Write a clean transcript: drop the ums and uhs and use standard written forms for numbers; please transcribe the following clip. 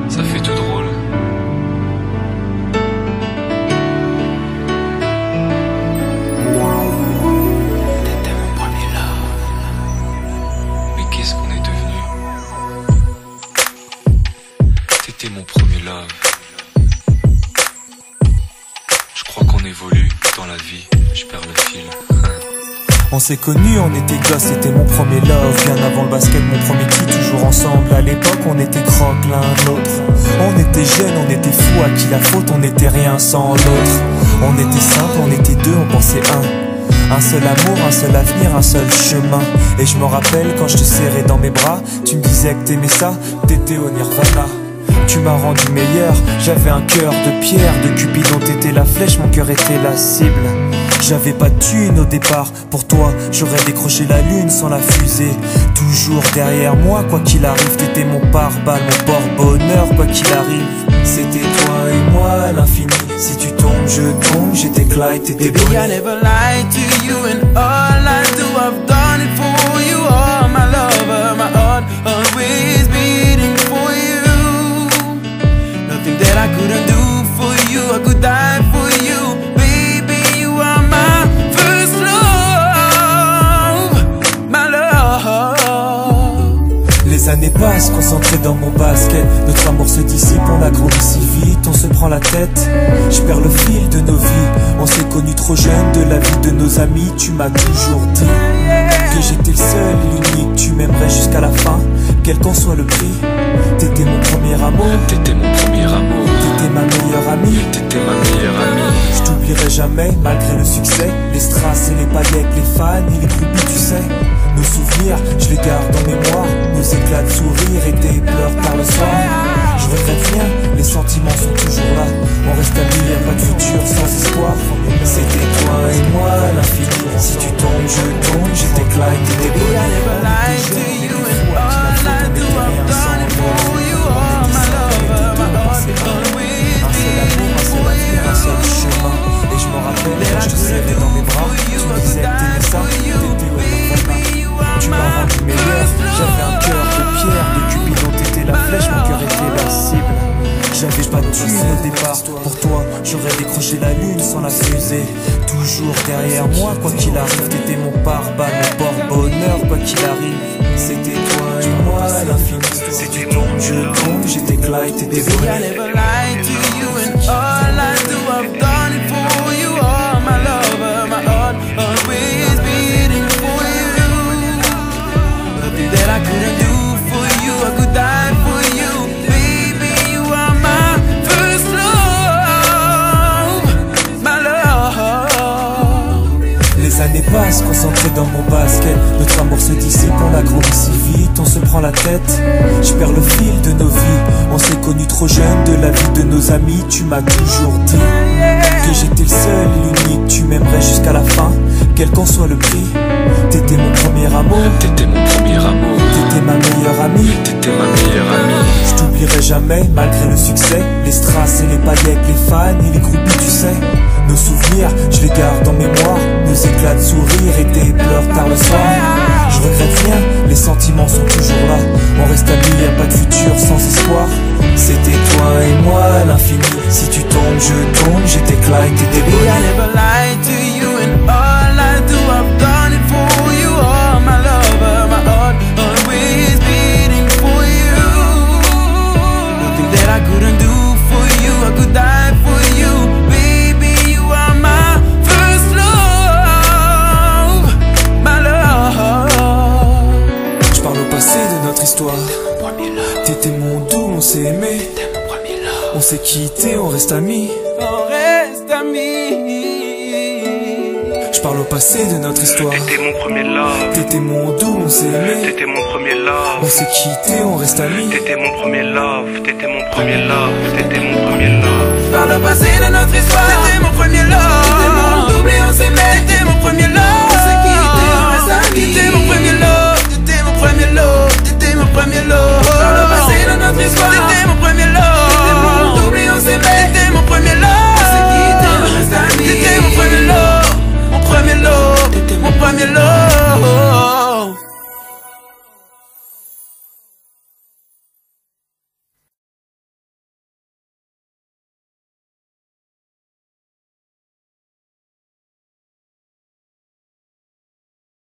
Ça fait tout drôle. T'étais mon premier love. Mais qu'est-ce qu'on est devenu? T'étais mon premier love. Je crois qu'on évolue dans la vie. Je perds le fil. On s'est connus, on était gosses, c'était mon premier love. Bien avant le basket, mon premier titre, toujours ensemble. À l'époque, on était croque l'un l'autre. On était jeunes, on était fous, à qui la faute, on n'était rien sans l'autre. On était simple, on était deux, on pensait un seul amour, un seul avenir, un seul chemin. Et je me rappelle quand je te serrais dans mes bras, tu me disais que t'aimais ça, t'étais au nirvana. Tu m'as rendu meilleur, j'avais un cœur de pierre, de Cupidon t'étais la flèche, mon cœur était la cible. J'avais pas de thune au départ, pour toi j'aurais décroché la lune sans la fusée. Toujours derrière moi, quoi qu'il arrive, t'étais mon pare-balles, mon porte-bonheur, quoi qu'il arrive. C'était toi et moi à l'infini, si tu tombes je tombe, j'étais Clyde, t'étais Baby, I never lied to you, and all I do, I've done it for you. Oh, my lover, my heart always beating for you. Nothing that I couldn't do for you, I could die for you. Baby, you are my first love, my love. Les années passent, concentrées dans mon basket. Notre amour se dissipe, on a grandi si vite, on se prend la tête. Je perds le fil de nos vies, on s'est connus trop jeunes. De la vie de nos amis, tu m'as toujours dit que j'étais le seul et l'unique. Tu m'aimerais jusqu'à la fin, quel qu'en soit le prix. T'étais mon premier amour, T'étais mon premier amour. t'étais ma meilleure amie. T'étais ma meilleure amie. Je t'oublierai jamais, malgré le succès. Les strass et les paillettes, les fans et les groupies, tu sais. Nos souvenirs, je les garde en mémoire. Nos éclats de sourire et tes pleurs par le soir. Je regrette rien, les sentiments sont toujours là. On reste amis, y'a pas de futur sans espoir. C'était toi et moi à l'infini. Si tu tombes, je tombe, j'étais Clyde, t'étais Baby, I bonne. never lied to you, and all I do, I've done it for you. Oh, my lover, my heart always beating for Un seul you. chemin. Et je me rappelle quand je te serrais dans mes bras, tu me disais que t'aimais ça, t'étais au nirvana. Tu m'as rendu meilleur, j'avais un cœur de pierre, de Cupidon t'étais la flèche, mon cœur était la cible. J'avais pas de thune au départ, pour toi j'aurais décroché la lune sans la fusée. Toujours derrière moi, quoi qu'il arrive, t'étais mon pare-balles, mon porte-bonheur, quoi qu'il arrive. C'était toi et moi à l'infini. Si tu tombes, je tombe, j'étais Clyde, t'étais Baby, I bonne. never lied to you, and all I do, I've done it for you. Oh, my lover, my heart always beating for you. Nothing that I couldn't do for you, I could die for you. Baby, you are my first love, my love. Les années passent, concentrées dans mon basket. Notre amour se dissipe, on a grandi si vite, on se prend la tête. Je perds le fil de nos vies, on s'est connus trop jeunes. De la vie de nos amis, tu m'as toujours dit que j'étais le seul et l'unique. Tu m'aimerais jusqu'à la fin, quel qu'en soit le prix. T'étais mon premier amour, T'étais mon premier amour. t'étais ma meilleure amie. T'étais ma meilleure amie. Je t'oublierai jamais, malgré le succès. Les strass et les paillettes, les fans et les groupies, tu sais. Nos souvenirs, je les garde en mémoire. Nos éclats de sourire et tes pleurs tard le soir. Je regrette rien, les sentiments sont toujours là. On reste amis, y'a pas de futur sans espoir. C'était toi et moi à l'infini. Si tu tombes, je tombe, j'étais Clyde, t'étais Baby, I bonne. never lied to you, and all I do, I've done it for you. Oh, my lover, my heart always beating for you. Nothing that I couldn't do for you, I could die for you. Baby, you are my first love, my love. Je parle au passé de notre histoire. T'étais mon doux, on s'est aimé. On s'est quitté, on reste amis. On reste amis. Je parle au passé de notre histoire. T'étais mon premier love. T'étais mon doux, on s'est aimé. T'étais mon premier love. On s'est quitté, on reste amis. T'étais mon premier love. T'étais mon premier love. T'étais mon premier love. Par le passé de notre histoire.